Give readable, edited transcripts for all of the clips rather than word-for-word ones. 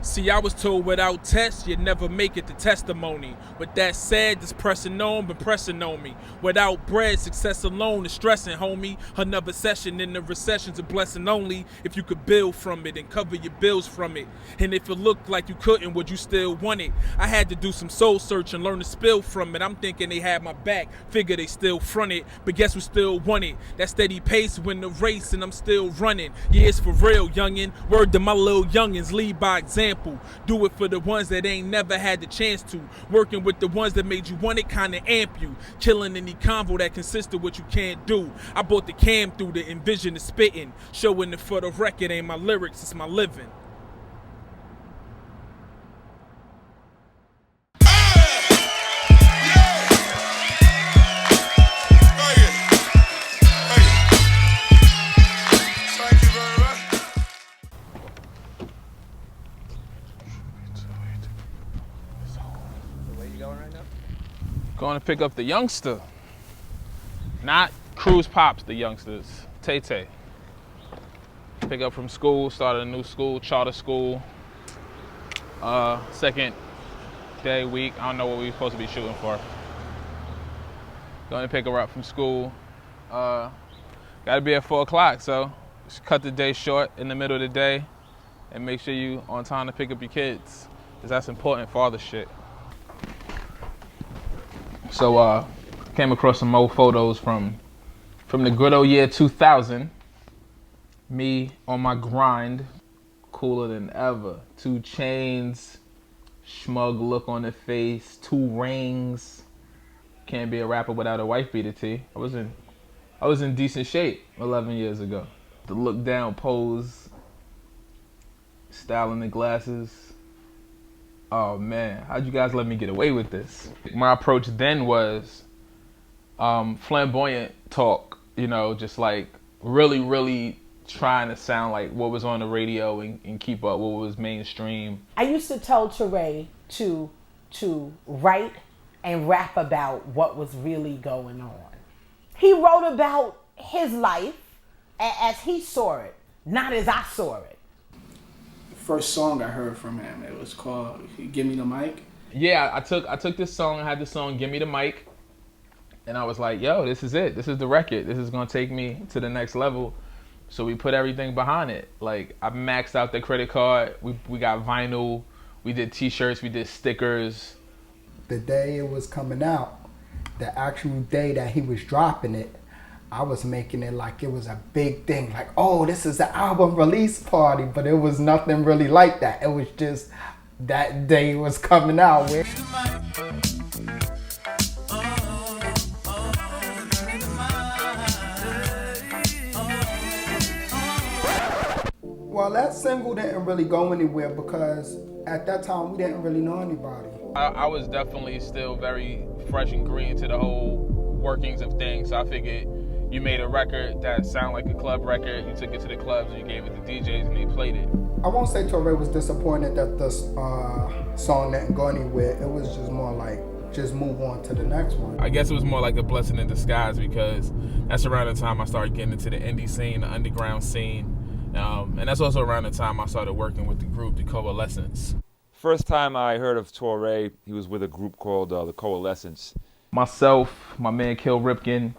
See, I was told without tests, you'd never make it to testimony. With that said, this pressing on, been pressing on me. Without bread, success alone is stressing, homie. Another session in the recession's a blessing only if you could build from it and cover your bills from it. And if it looked like you couldn't, would you still want it? I had to do some soul search and learn to spill from it. I'm thinking they had my back, figure they still front it. But guess who still won it? That steady pace win the race and I'm still running. Yeah, it's for real, youngin'. Word to my little youngins, lead by example. Do it for the ones that ain't never had the chance to. Working with the ones that made you want it, kinda amp you. Killing any convo that consists of what you can't do. I brought the cam through to envision the spitting. Showing it for the record ain't my lyrics, it's my living. Going to pick up the youngster. Not Cruise Pops, the youngsters. Tay-Tay. Pick up from school, started a new school, charter school. Second day, week, I don't know what we were supposed to be shooting for. Going to pick her up from school. Gotta be at 4 o'clock, so just cut the day short in the middle of the day and make sure you on time to pick up your kids, because that's important father shit. So came across some old photos from the good old year 2000. Me on my grind, cooler than ever. 2 chains, smug look on the face, 2 rings. Can't be a rapper without a wife beater tee. I was in decent shape 11 years ago. The look down pose, styling the glasses. Oh man, how'd you guys let me get away with this? My approach then was flamboyant talk, you know, just like really trying to sound like what was on the radio and keep up what was mainstream. I used to tell Torae to write and rap about what was really going on. He wrote about his life as he saw it, not as I saw it. First song I heard from him, it was called Give Me the Mic. Yeah, I took this song, I had this song Give Me the Mic, and I was like, yo, this is it. This is the record. This is gonna take me to the next level. So we put everything behind it. Like, I maxed out the credit card. We got vinyl, we did t-shirts, we did stickers. The day it was coming out, the actual day that he was dropping it, I was making it like it was a big thing. Like, oh, this is the album release party, but it was nothing really like that. It was just that day it was coming out. Well, that single didn't really go anywhere because at that time we didn't really know anybody. I was definitely still very fresh and green to the whole workings of things. So I figured you made a record that sounded like a club record, you took it to the clubs and you gave it to DJs and they played it. I won't say Torae was disappointed that this song didn't go anywhere. It was just more like, just move on to the next one. I guess it was more like a blessing in disguise because that's around the time I started getting into the indie scene, the underground scene. And that's also around the time I started working with the group, the Coalescence. First time I heard of Torae, he was with a group called the Coalescence. Myself, my man Kill Ripkin,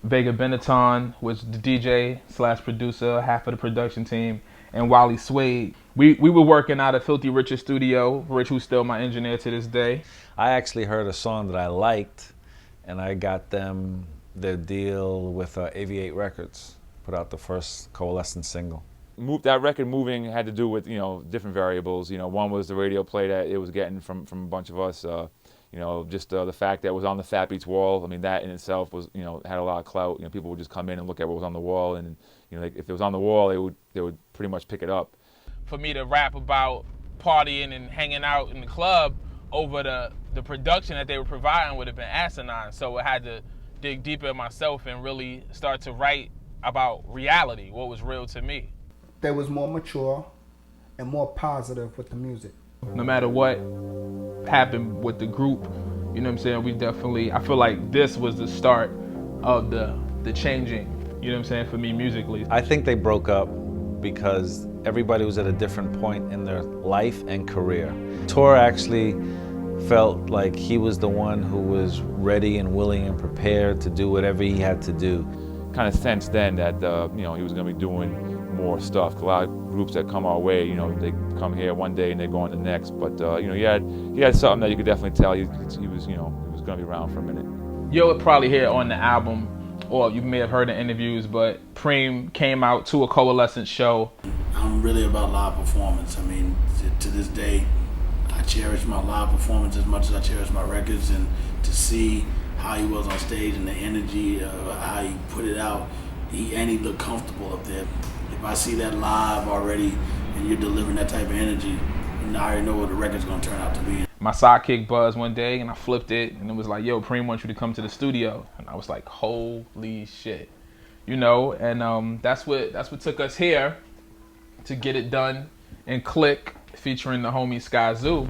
Vega Benetton was the DJ / producer, half of the production team, and Wally Suede. We were working out of Filthy Rich's studio, Rich, who's still my engineer to this day. I actually heard a song that I liked, and I got them their deal with AV8 Records, put out the first Coalescence single. That record moving had to do with, you know, different variables. You know, one was the radio play that it was getting from a bunch of us. You know, just the fact that it was on the Fat Beats wall. I mean, that in itself was, you know, had a lot of clout. You know, people would just come in and look at what was on the wall, and you know, like, if it was on the wall, they would pretty much pick it up. For me to rap about partying and hanging out in the club over the production that they were providing would have been asinine. So I had to dig deeper in myself and really start to write about reality, what was real to me. They was more mature and more positive with the music. No matter what happened with the group, you know what I'm saying, we definitely, I feel like this was the start of the changing, you know what I'm saying, for me musically. I think they broke up because everybody was at a different point in their life and career. Torae actually felt like he was the one who was ready and willing and prepared to do whatever he had to do. Kind of sensed then that he was going to be doing more stuff. A lot of groups that come our way, they come here one day and they go on the next. But he had something that you could definitely tell he was going to be around for a minute. You'll probably hear on the album, or you may have heard in interviews, but Preem came out to a Coalescence show. I'm really about live performance. I mean, to this day, I cherish my live performance as much as I cherish my records, and to see how he was on stage and the energy of how he put it out, he looked comfortable up there. If I see that live already and you're delivering that type of energy, I already know what the record's gonna turn out to be. My sidekick buzzed one day and I flipped it and it was like, yo, Preem wants you to come to the studio. And I was like, holy shit. And that's what took us here to get it done and click, featuring the homie Skyzoo.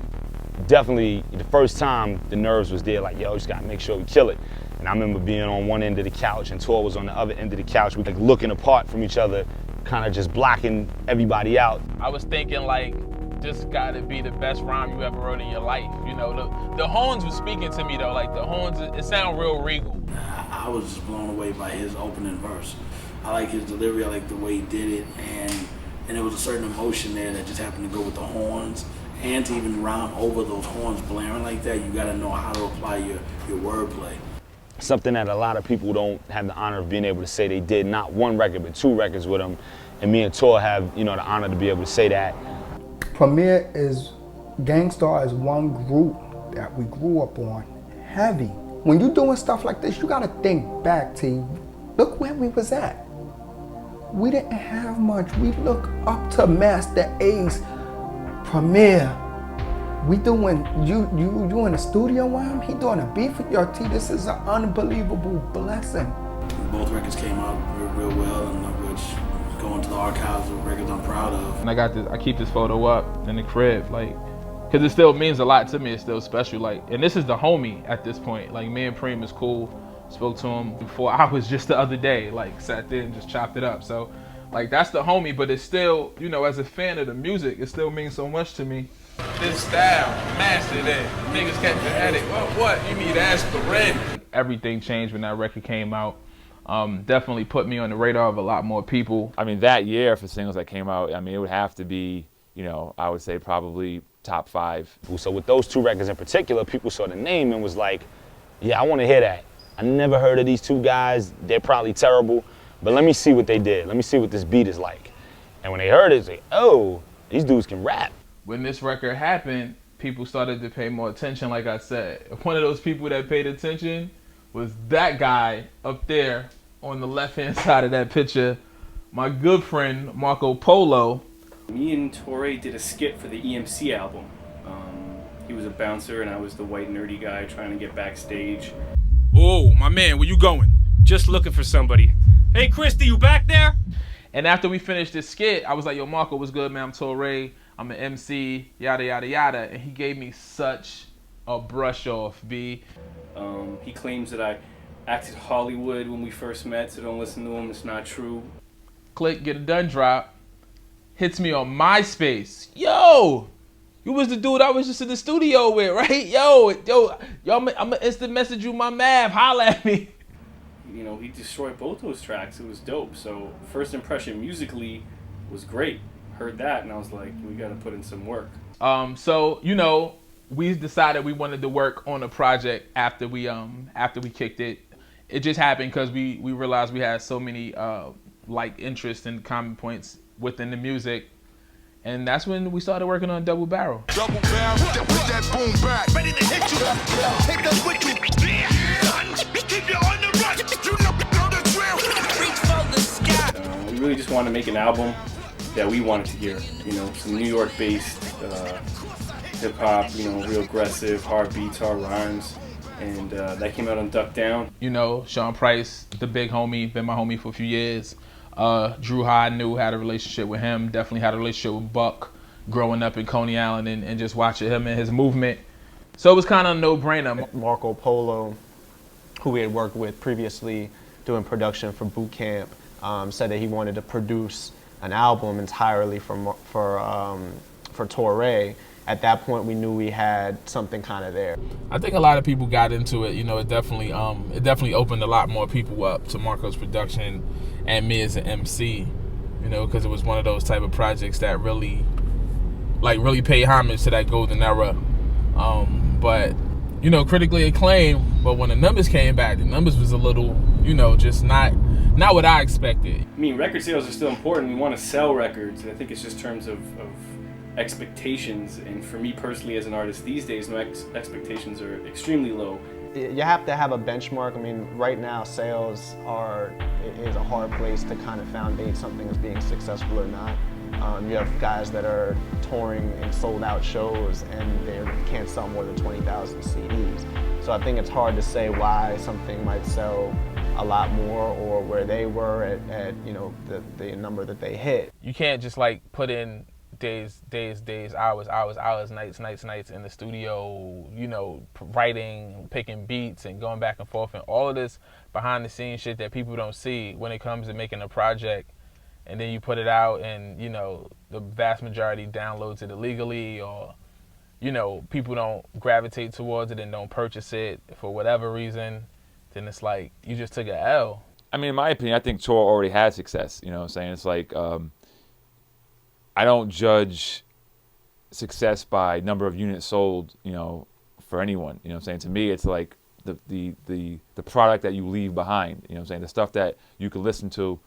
Definitely the first time the nerves was there, like, yo, just gotta make sure we kill it. And I remember being on one end of the couch and Torae was on the other end of the couch. We like looking apart from each other, kind of just blocking everybody out. I was thinking like, this gotta be the best rhyme you ever wrote in your life. The horns was speaking to me though, like the horns, it sounded real regal. I was just blown away by his opening verse. I like his delivery, I like the way he did it, and there was a certain emotion there that just happened to go with the horns. And to even rhyme over those horns blaring like that, you gotta know how to apply your wordplay. Something that a lot of people don't have the honor of being able to say they did, not one record, but 2 records with him. And me and Torae have, the honor to be able to say that. Premier Gang Starr is one group that we grew up on heavy. When you're doing stuff like this, you gotta think back to, look where we was at. We didn't have much. We look up to Master Ace, Premier. We doing, you in the studio with him, he doing a beat with your T. This is an unbelievable blessing. Both records came out real well, and which going to the archives of records I'm proud of. And I keep this photo up in the crib, like, cause it still means a lot to me. It's still special, like, and this is the homie at this point. Like, me and Preem is cool. Spoke to him before I was just the other day, like, sat there and just chopped it up. So, like, that's the homie, but it's still, as a fan of the music, it still means so much to me. This style, master that. Niggas catch the headache. What? You need to ask for red. Everything changed when that record came out. Definitely put me on the radar of a lot more people. I mean, that year for singles that came out, it would have to be, I would say probably top 5. So with those 2 records in particular, people saw the name and was like, yeah, I want to hear that. I never heard of these 2 guys. They're probably terrible, but let me see what they did. Let me see what this beat is like. And when they heard it, they, oh, these dudes can rap. When this record happened, people started to pay more attention, like I said. One of those people that paid attention was that guy up there on the left-hand side of that picture, my good friend, Marco Polo. Me and Torae did a skit for the EMC album. He was a bouncer and I was the white nerdy guy trying to get backstage. Oh, my man, where you going? Just looking for somebody. Hey, Christy, you back there? And after we finished this skit, I was like, yo, Marco, what's good, man? I'm Torae. I'm an MC, yada, yada, yada. And he gave me such a brush off, B. He claims that I acted Hollywood when we first met, so don't listen to him. It's not true. Click, get it done, drop. Hits me on MySpace. Yo, you was the dude I was just in the studio with, right? Yo, I'm gonna instant message you my mav. Holla at me. He destroyed both those tracks. It was dope. So first impression musically was great. Heard that and I was like, we gotta put in some work. So we decided we wanted to work on a project after we kicked it. It just happened because we realized we had so many like interests and common points within the music, and that's when we started working on Double Barrel. Double barrel, that put that boom back. Ready to hit you, take that with you. Keep you on the run, know the drill. Reach for the sky. We really just wanted to make an album that we wanted to hear. Some New York-based hip hop, real aggressive, hard beats, hard rhymes. And that came out on Duckdown. Sean Price, the big homie, been my homie for a few years. Drew High knew, had a relationship with him, definitely had a relationship with Buck growing up in Coney Island and just watching him and his movement. So it was kind of a no-brainer. Marco Polo, who we had worked with previously doing production for Boot Camp, said that he wanted to produce an album entirely for Torae, at that point we knew we had something kind of there. I think a lot of people got into it. You know, it definitely opened a lot more people up to Marco's production and me as an MC. You know, because it was one of those type of projects that really pay homage to that golden era. But you know, critically acclaimed. But when the numbers came back, the numbers was a little, you know, just not what I expected. I mean, record sales are still important. We want to sell records. And I think it's just terms of expectations. And for me personally, as an artist these days, my expectations are extremely low. You have to have a benchmark. I mean, right now, sales is a hard place to kind of foundate something as being successful or not. You have guys that are touring in sold-out shows and they can't sell more than 20,000 CDs. So I think it's hard to say why something might sell a lot more or where they were at you know, the number that they hit. You can't just like put in days, hours, nights in the studio, you know, writing, picking beats and going back and forth and all of this behind the scenes shit that people don't see when it comes to making a project. And then you put it out and, you know, the vast majority downloads it illegally or, you know, people don't gravitate towards it and don't purchase it for whatever reason. Then it's like, you just took an L. I mean, in my opinion, I think Torae already had success. You know what I'm saying? It's like, I don't judge success by number of units sold, you know, for anyone. You know what I'm saying? To me, it's like the product that you leave behind. You know what I'm saying? The stuff that you can listen to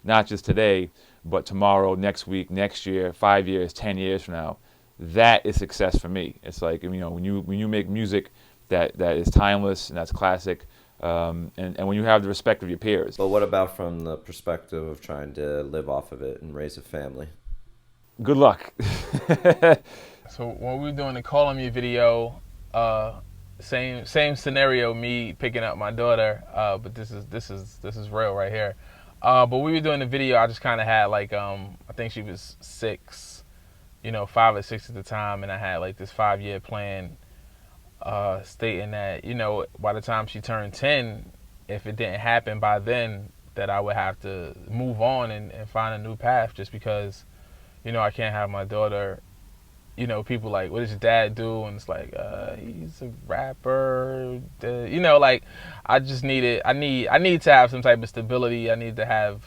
not just today, but tomorrow, next week, next year, 5 years, 10 years from now. That is success for me. It's like, you know, when you make music that is timeless and that's classic, and when you have the respect of your peers. But what about from the perspective of trying to live off of it and raise a family? Good luck. So when we were doing the Call On Me video, same scenario, me picking up my daughter, but this is real right here. But we were doing the video, I just kind of had like, I think she was 6, you know, 5 or 6 at the time, and I had like this 5-year plan stating that, you know, by the time she turned 10, if it didn't happen by then, that I would have to move on and find a new path, just because, you know, I can't have my daughter, you know, people like, what does your dad do? And it's like, he's a rapper. You know, like, I just I need to have some type of stability. I need to have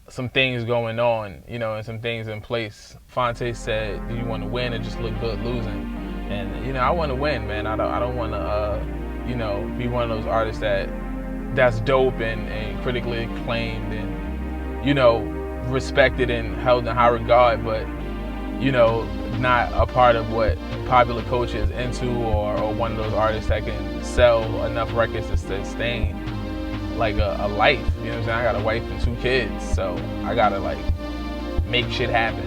some things going on, you know, and some things in place. Fonte said, do you want to win or just look good losing? And, you know, I want to win, man. I don't want to, you know, be one of those artists that's dope and critically acclaimed and, you know, respected and held in high regard, but, you know, not a part of what popular culture is into, or one of those artists that can sell enough records to sustain like a life. You know what I'm saying? I got a wife and 2 kids, so I gotta like make shit happen.